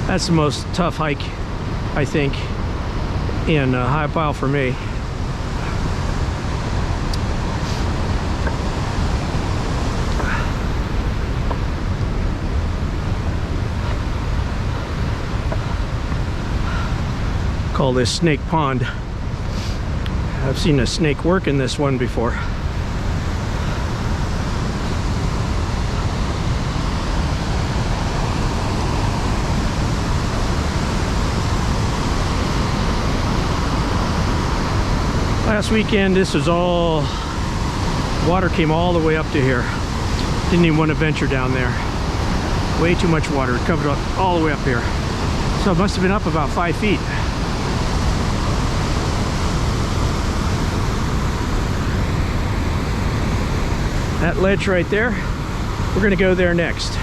That's the most tough hike, I think, in Ohiopyle for me. Call this Snake Pond. I've seen a snake work in this one before. Last weekend, this was all, water came all the way up to here. Didn't even want to venture down there. Way too much water. It covered up all the way up here. So it must have been up about 5 feet. That ledge right there, we're gonna go there next.